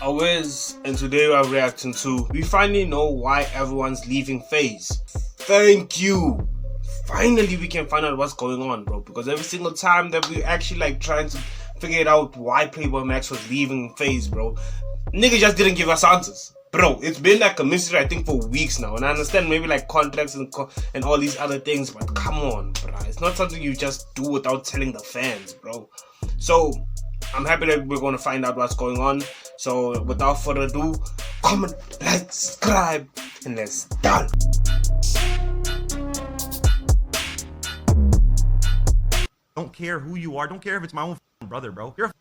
Awez, and today we are reacting to, we finally know why everyone's leaving FaZe. Thank you. Finally we can find out what's going on, bro, because every single time that we actually like trying to figure it out why Playboy Max was leaving FaZe, bro, nigga just didn't give us answers. Bro, it's been like a mystery I think for weeks now, and I understand maybe like contracts and all these other things, but come on, bro, it's not something you just do without telling the fans, bro. So I'm happy that we're going to find out what's going on. So without further ado, comment, like, subscribe, and let's start. Don't care who you are. Don't care if it's my own brother, bro. You're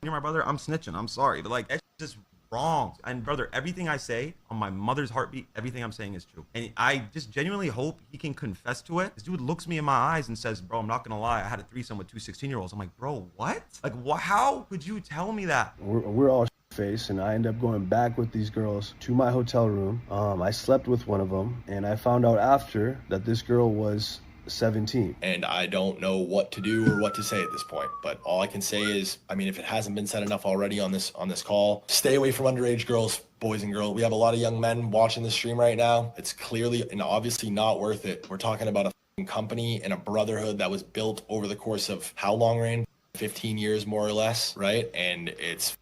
my brother. I'm snitching. I'm sorry, but like that's just wrong. And brother, everything I say on my mother's heartbeat, everything I'm saying is true. And I just genuinely hope he can confess to it. This dude looks me in my eyes and says, "Bro, I'm not gonna lie. I had a threesome with two 16-year-olds." I'm like, "Bro, what? Like, how could you tell me that?" We're all face, and I end up going back with these girls to my hotel room. I slept with one of them, and I found out after that this girl was 17. And I don't know what to do or what to say at this point, but all I can say is, I mean, if it hasn't been said enough already on this call, stay away from underage girls, boys and girls. We have a lot of young men watching this stream right now. It's clearly and obviously not worth it. We're talking about a company and a brotherhood that was built over the course of how long, Rain? 15 years more or less, right? And it's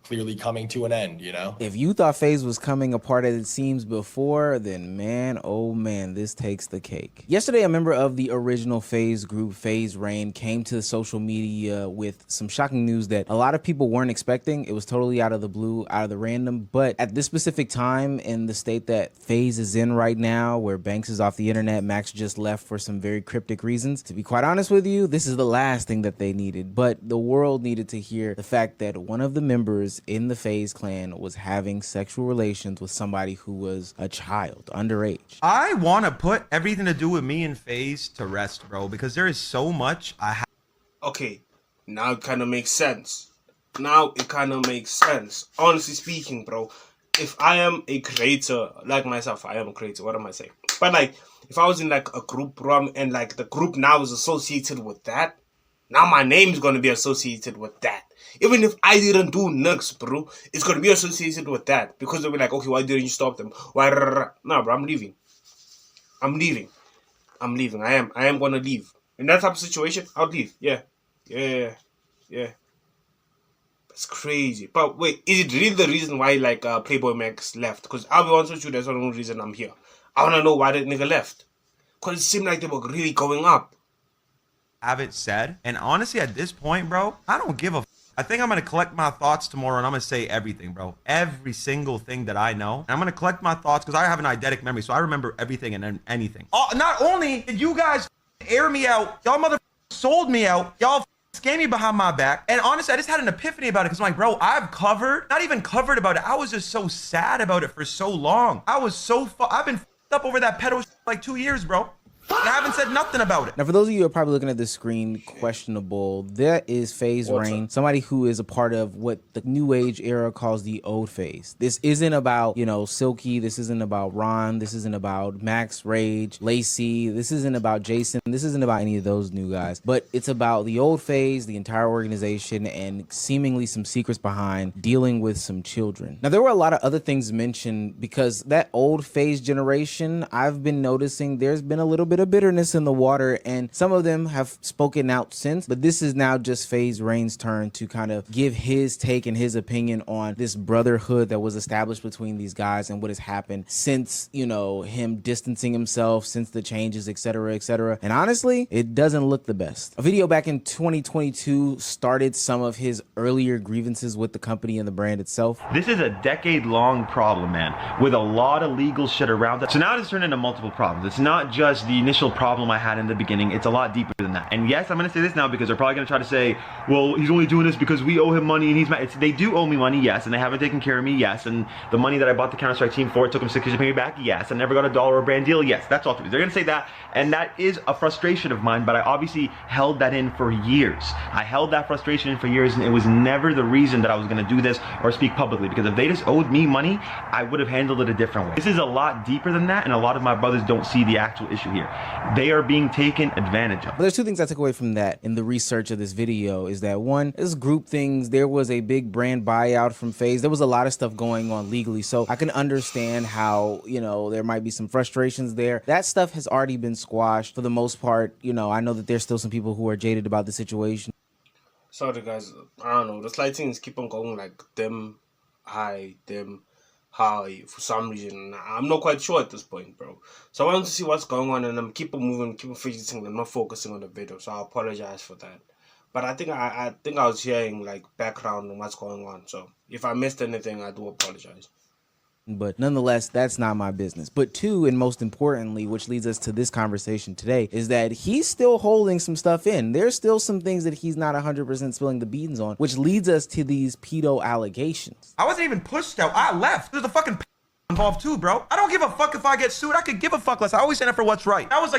clearly coming to an end, you know? If you thought FaZe was coming apart as it seems before, then man, oh man, this takes the cake. Yesterday, a member of the original FaZe group, FaZe Rain, came to social media with some shocking news that a lot of people weren't expecting. It was totally out of the blue, out of the random, but at this specific time in the state that FaZe is in right now, where Banks is off the internet, Max just left for some very cryptic reasons. To be quite honest with you, this is the last thing that they needed, but the world needed to hear the fact that one of the members in the FaZe clan was having sexual relations with somebody who was a child, underage. I want to put everything to do with me and FaZe to rest, bro, because there is so much I have. Okay, now it kind of makes sense. Now it kind of makes sense. Honestly speaking, bro, if I am a creator, like myself, I am a creator, what am I saying? But like, if I was in like a group, bro, and like the group now is associated with that, now my name is going to be associated with that. Even if I didn't do nuts, bro, it's going to be associated with that. Because they'll be like, okay, why didn't you stop them? Why? No, bro, I'm leaving. I'm leaving. I am going to leave. In that type of situation, I'll leave. Yeah. That's crazy. But wait, is it really the reason why like Playboy Max left? Because I'll be honest with you, that's not the only reason I'm here. I want to know why that nigga left. Because it seemed like they were really going up. Have it said, and honestly at this point, bro, I don't give a I think I'm gonna collect my thoughts tomorrow and I'm gonna say everything, bro, every single thing that I know, and I'm gonna collect my thoughts because I have an eidetic memory, so I remember everything and anything. Not only did you guys air me out, y'all mother sold me out, y'all scammed me behind my back, and honestly I just had an epiphany about it because I'm like, bro, I've not even covered about it. I was just so sad about it for so long. I've been up over that pedo like 2 years, bro. And I haven't said nothing about it. Now, for those of you who are probably looking at this screen, questionable, that is FaZe Rain, somebody who is a part of what the new age era calls the old FaZe. This isn't about, you know, Silky. This isn't about Ron. This isn't about Max, Rage, Lacey. This isn't about Jason. This isn't about any of those new guys. But it's about the old FaZe, the entire organization, and seemingly some secrets behind dealing with some children. Now, there were a lot of other things mentioned because that old FaZe generation, I've been noticing there's been a little bit of bitterness in the water, and some of them have spoken out since, but this is now just FaZe Rain's turn to kind of give his take and his opinion on this brotherhood that was established between these guys and what has happened since, you know, him distancing himself, since the changes, etc., etc. And honestly, it doesn't look the best. A video back in 2022 started some of his earlier grievances with the company and the brand itself. This is a decade-long problem, man, with a lot of legal shit around it. So now it's turned into multiple problems. It's not just the initial problem I had in the beginning. It's a lot deeper than that. And yes, I'm going to say this now because they're probably going to try to say, well, he's only doing this because we owe him money and he's mad. They do owe me money, yes, and they haven't taken care of me, yes, and the money that I bought the Counter-Strike team for, it took them 6 years to pay me back, yes, I never got a dollar or brand deal, yes, that's all to me. They're going to say that, and that is a frustration of mine, but I obviously held that in for years. I held that frustration in for years, and it was never the reason that I was going to do this or speak publicly, because if they just owed me money, I would have handled it a different way. This is a lot deeper than that, and a lot of my brothers don't see the actual issue here. they are being taken advantage of. But there's two things I took away from that in the research of this video is that one, this group things, there was a big brand buyout from FaZe. There was a lot of stuff going on legally. So I can understand how, you know, there might be some frustrations there. That stuff has already been squashed for the most part. You know, I know that there's still some people who are jaded about the situation. Sorry guys, I don't know. The slide things keep on going like them high, them high for some reason. I'm not quite sure at this point, bro. So I want to see what's going on, and I'm keep on moving, keep on fidgeting, and not focusing on the video. So I apologize for that. But I think I was hearing like background on what's going on. So if I missed anything, I do apologize. But nonetheless, that's not my business. But two, and most importantly, which leads us to this conversation today, is that he's still holding some stuff in. There's still some things that he's not 100% spilling the beans on, which leads us to these pedo allegations. I wasn't even pushed out. I left. There's a fucking involved too, bro. I don't give a fuck if I get sued. I could give a fuck less. I always stand up for what's right. That was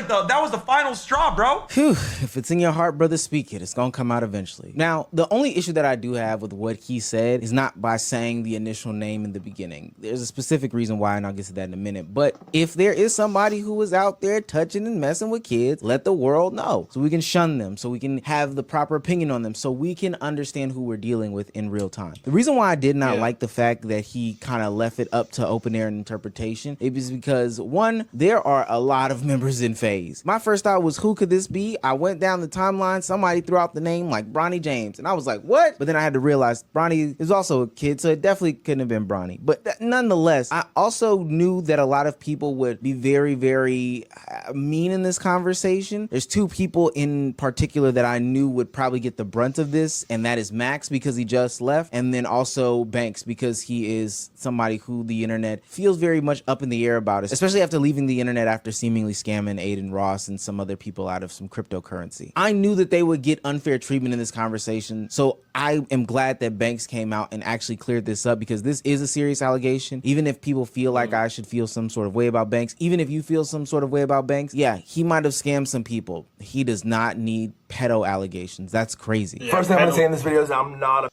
the final straw, bro. Phew, if it's in your heart, brother, speak it. It's gonna come out eventually. Now, the only issue that I do have with what he said is not by saying the initial name in the beginning. There's a specific reason why, and I'll get to that in a minute. But if there is somebody who is out there touching and messing with kids, let the world know so we can shun them, so we can have the proper opinion on them, so we can understand who we're dealing with in real time. The reason why I did not like the fact that he kind of left it up to open air and interpretation, it was because one, there are a lot of members in FaZe. My first thought was, who could this be? I went down the timeline, somebody threw out the name like Bronny James, and I was like, what? But then I had to realize Bronny is also a kid, so it definitely couldn't have been Bronny. But nonetheless, I also knew that a lot of people would be very, very mean in this conversation. There's two people in particular that I knew would probably get the brunt of this, and that is Max, because he just left, and then also Banks, because he is somebody who the internet feels very much up in the air about it, especially after leaving the internet after seemingly scamming Aiden Ross and some other people out of some cryptocurrency. I knew that they would get unfair treatment in this conversation, so I am glad that Banks came out and actually cleared this up, because this is a serious allegation. Even if people feel like I should feel some sort of way about Banks, even if you feel some sort of way about Banks, yeah, he might have scammed some people. He does not need pedo allegations. That's crazy. First thing I'm gonna say in this video is I'm not a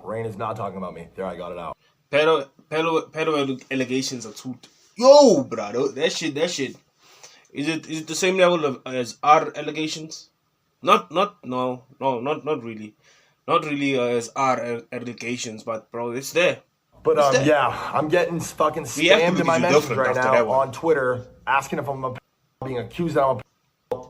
Rain is not talking about me. There, I got it out. Pedo allegations are too. Yo, brother, that shit. Is it the same level as our allegations? Not really. Not really as our allegations, but bro, it's there. But yeah, I'm getting fucking spammed in my messages right now on Twitter asking if I'm a being accused that I'm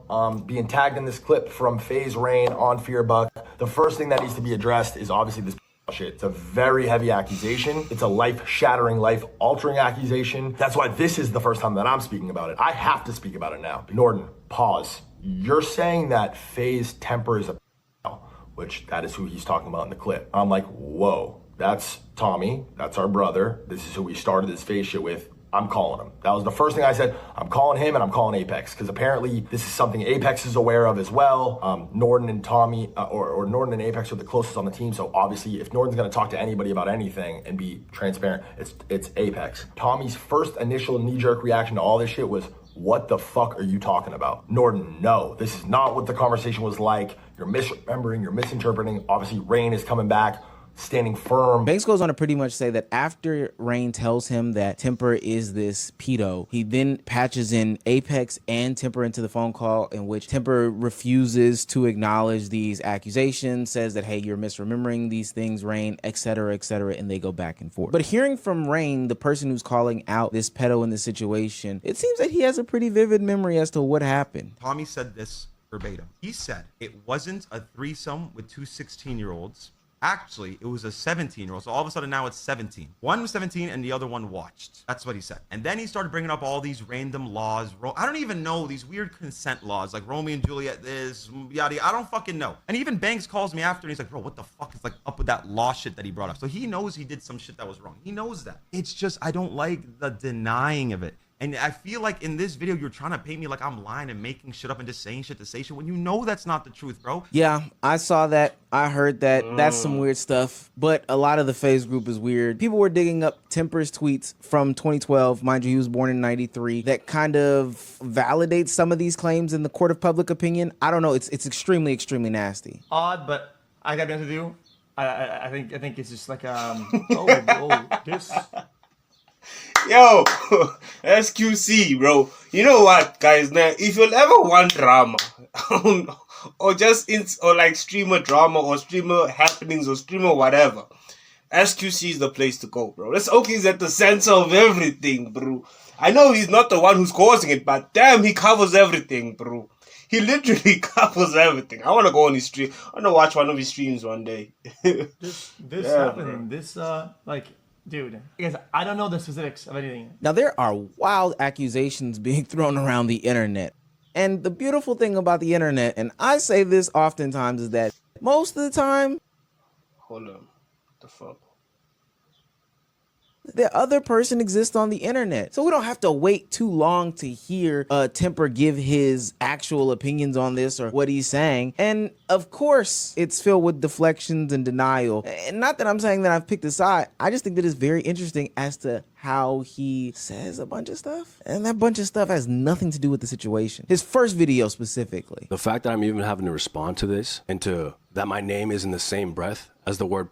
a being tagged in this clip from FaZe Rain on Fearbuck. The first thing that needs to be addressed is obviously this shit. It's a very heavy accusation. It's a life-shattering, life-altering accusation. That's why this is the first time that I'm speaking about it. I have to speak about it now. Norton, pause. You're saying that FaZe Temper is a which that is who he's talking about in the clip. I'm like, whoa, that's Tommy. That's our brother. This is who we started this FaZe shit with. I'm calling him. That was the first thing I said. I'm calling him and I'm calling Apex, because apparently this is something Apex is aware of as well. Norton and Tommy, or Norton and Apex are the closest on the team. So obviously if Norton's gonna talk to anybody about anything and be transparent, it's Apex. Tommy's first initial knee-jerk reaction to all this shit was, what the fuck are you talking about? Norton, no, this is not what the conversation was like. You're misremembering, you're misinterpreting. Obviously Rain is coming back, standing firm. Banks goes on to pretty much say that after Rain tells him that Temper is this pedo, he then patches in Apex and Temper into the phone call, in which Temper refuses to acknowledge these accusations, says that, hey, you're misremembering these things, Rain, etc., and they go back and forth. But hearing from Rain, the person who's calling out this pedo in this situation, it seems that he has a pretty vivid memory as to what happened. Tommy said this verbatim. He said it wasn't a threesome with two 16-year-olds. Actually, it was a 17-year-old. So all of a sudden now it's 17. One was 17 and the other one watched. That's what he said. And then he started bringing up all these random laws. I don't even know, these weird consent laws, like Romeo and Juliet, this, yada, I don't fucking know. And even Banks calls me after and he's like, bro, what the fuck is like up with that law shit that he brought up? So he knows he did some shit that was wrong. He knows that. It's just, I don't like the denying of it. And I feel like in this video, you're trying to paint me like I'm lying and making shit up and just saying shit to say shit when you know that's not the truth, bro. Yeah, I saw that. I heard that. That's some weird stuff. But a lot of the FaZe group is weird. People were digging up Temper's tweets from 2012. Mind you, he was born in 93. That kind of validates some of these claims in the court of public opinion. I don't know. It's extremely, extremely nasty. Odd, but I got nothing to do. I think it's just like this. Yo, SQC, bro. You know what, guys? Now, if you'll ever want drama, or just or like streamer drama or streamer happenings or streamer whatever, SQC is the place to go, bro. This Oki is at the center of everything, bro. I know he's not the one who's causing it, but damn, he covers everything, bro. He literally covers everything. I want to go on his stream. I want to watch one of his streams one day. This Yeah, happening. bro. This like, dude. Guys, I don't know the specifics of anything. Now, there are wild accusations being thrown around the internet. And the beautiful thing about the internet, and I say this oftentimes, is that most of the time, Hold on. What the fuck? the other person exists on the internet. So we don't have to wait too long to hear Temper give his actual opinions on this or what he's saying. And of course, it's filled with deflections and denial. And not that I'm saying that I've picked a side. I just think that it's very interesting as to how he says a bunch of stuff. And that bunch of stuff has nothing to do with the situation. His first video specifically. The fact that I'm even having to respond to this and to that my name is in the same breath as the word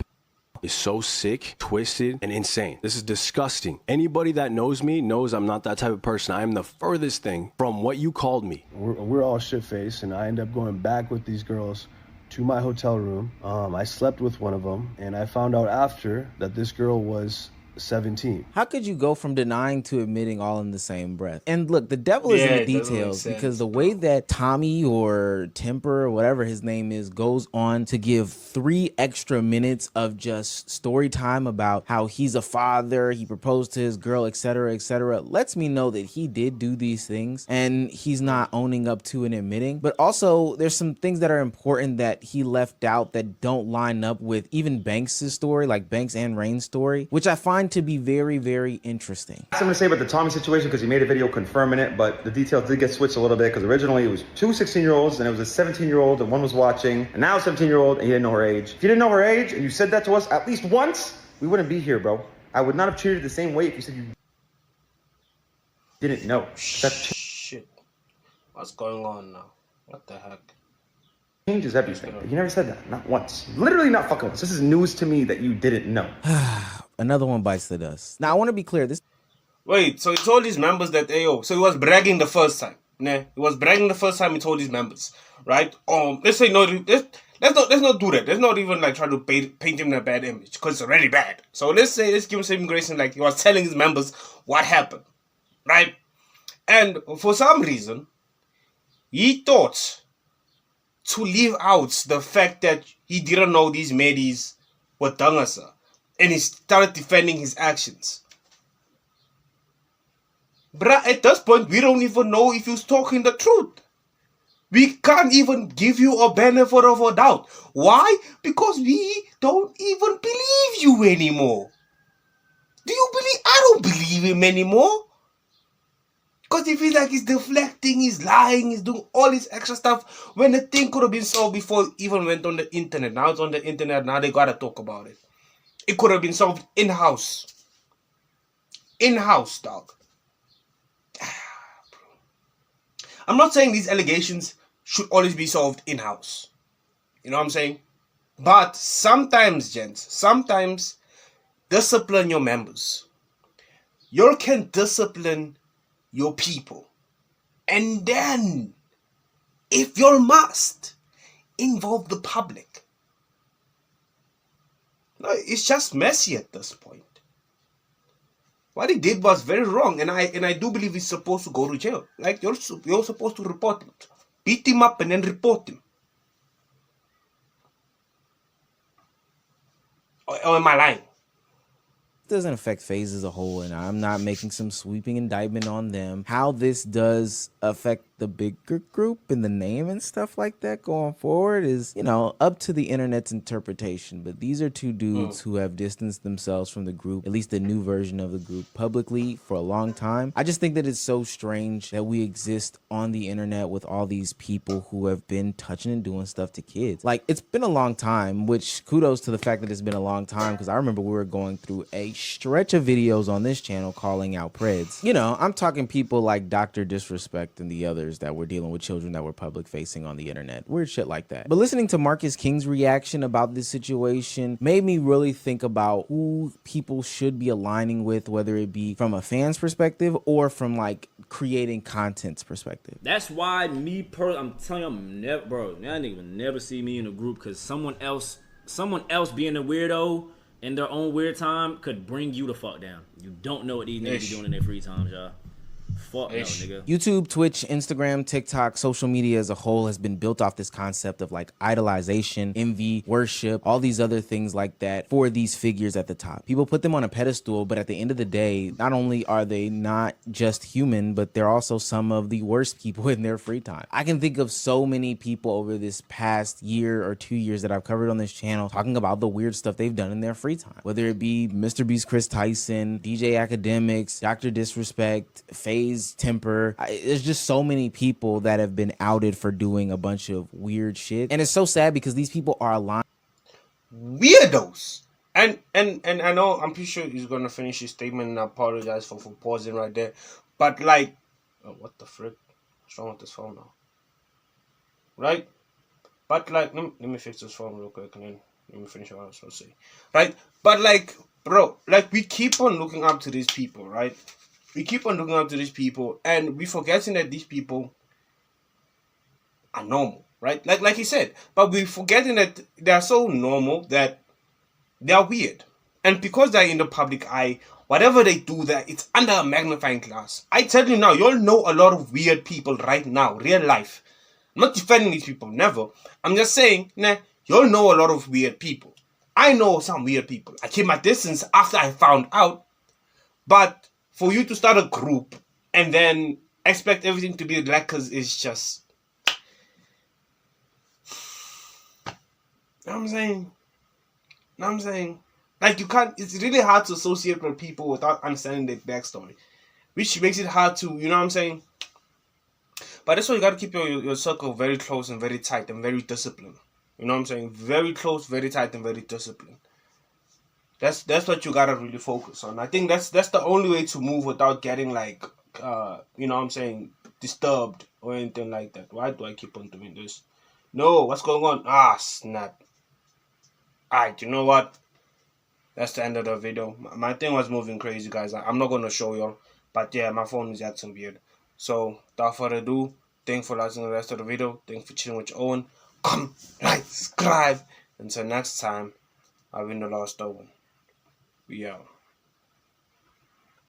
is so sick, twisted, and insane. This is disgusting. Anybody that knows me knows I'm not that type of person. I am the furthest thing from what you called me. We're all shit-faced, and I end up going back with these girls to my hotel room. I slept with one of them, and I found out after that this girl was 17. How could you go from denying to admitting all in the same breath? And look, the devil is in the it doesn't make details, sense, because the way that Tommy or Temper or whatever his name is goes on to give 3 extra minutes of just story time about how he's a father, he proposed to his girl, etc., lets me know that he did do these things and he's not owning up to and admitting. But also there's some things that are important that he left out that don't line up with even Banks' story, like Banks and Rain's story, which I find to be very, very interesting. I'm gonna say about the Tommy situation because he made a video confirming it, but the details did get switched a little bit because originally it was 2 16-year-olds and it was a 17-year-old and one was watching, and now a 17-year-old and he didn't know her age. If you didn't know her age and you said that to us at least once, we wouldn't be here, bro. I would not have treated the same way if you said you didn't know. That Shit. What's going on now? What the heck? changes everything. You never said that, not once. Literally not fucking once. This is news to me that you didn't know. Another one bites the dust. Now I want to be clear, this Wait, so he told his members that, ayo, so he was bragging the first time. Nah, he was bragging the first time he told his members, right? Let's say no, let's not do that. Let's not even like try to paint him in a bad image because it's already bad. So let's give him saving grace and like he was telling his members what happened, right? And for some reason, he thought to leave out the fact that he didn't know these ladies were dangasa, and he started defending his actions. Bruh, at this point, we don't even know if he's talking the truth. We can't even give you a benefit of a doubt. Why? Because we don't even believe you anymore. Do you believe? I don't believe him anymore. Because if he's like, he's deflecting, he's lying, he's doing all this extra stuff, when the thing could have been solved before it even went on the internet. Now it's on the internet, now they gotta talk about it. It could have been solved in-house. In-house, dog. I'm not saying these allegations should always be solved in-house. You know what I'm saying? But sometimes, gents, sometimes discipline your members. You can discipline your people. And then, if you must, involve the public. No, it's just messy at this point. What he did was very wrong, and I do believe he's supposed to go to jail. Like, you're supposed to report him. Beat him up and then report him. Or am I lying? doesn't affect FaZe as a whole, and I'm not making some sweeping indictment on them. How this does affect the bigger group and the name and stuff like that going forward is, you know, up to the internet's interpretation. But these are two dudes who have distanced themselves from the group, at least the new version of the group, publicly for a long time. I just think that it's so strange that we exist on the internet with all these people who have been touching and doing stuff to kids. Like, it's been a long time, which kudos to the fact that it's been a long time, because I remember we were going through a stretch of videos on this channel calling out Preds. You know, I'm talking people like Dr. Disrespect and the others mothers that were dealing with children that were public facing on the internet. Weird shit like that. But listening to Marcus King's reaction about this situation made me really think about who people should be aligning with, whether it be from a fan's perspective or from like creating content's perspective. That's why I'm telling you, I'm never, bro, that nigga will never see me in a group, because someone else being a weirdo in their own weird time could bring you the fuck down. You don't know what these niggas be doing in their free times, y'all. Fuck no, nigga. YouTube, Twitch, Instagram, TikTok, social media as a whole has been built off this concept of like idolization, envy, worship, all these other things like that for these figures at the top. People put them on a pedestal, but at the end of the day, not only are they not just human, but they're also some of the worst people in their free time. I can think of so many people over this past year or 2 years that I've covered on this channel talking about the weird stuff they've done in their free time, whether it be Mr. Beast Chris Tyson, DJ Academics, Dr. Disrespect, FaZe Temper. There's just so many people that have been outed for doing a bunch of weird shit, and it's so sad because these people are aligned weirdos. And I know, I'm pretty sure he's gonna finish his statement, and I apologize for pausing right there. But like, oh, what the frick? What's wrong with this phone now? Right? But like, let me fix this phone real quick, and then let me finish what I was supposed to say. Right? But like, bro, like, we keep on looking up to these people, right? We keep on looking up to these people, and we forgetting that these people are normal, right? Like he said, but we forgetting that they are so normal that they are weird. And because they're in the public eye, whatever they do there, it's under a magnifying glass. I tell you now, you all know a lot of weird people right now, real life. I'm not defending these people, never. I'm just saying, nah, you all know a lot of weird people. I know some weird people. I keep my distance after I found out, but for you to start a group and then expect everything to be like, cause it's just, you know what I'm saying? You know what I'm saying? Like, you can't, it's really hard to associate with people without understanding their backstory, which makes it hard to, you know what I'm saying? But that's why you gotta keep your circle very close and very tight and very disciplined. You know what I'm saying? Very close, very tight, and very disciplined. That's what you gotta really focus on. I think that's the only way to move without getting like, you know what I'm saying, disturbed or anything like that. Why do I keep on doing this? No, what's going on? Ah, snap. Alright, you know what? That's the end of the video. My thing was moving crazy, guys. I'm not gonna show y'all, but yeah, my phone is acting weird. So without further ado, thanks for watching the rest of the video. Thanks for chilling with your own. Come, like, subscribe. Until next time, I've been the Lost Owen. We out.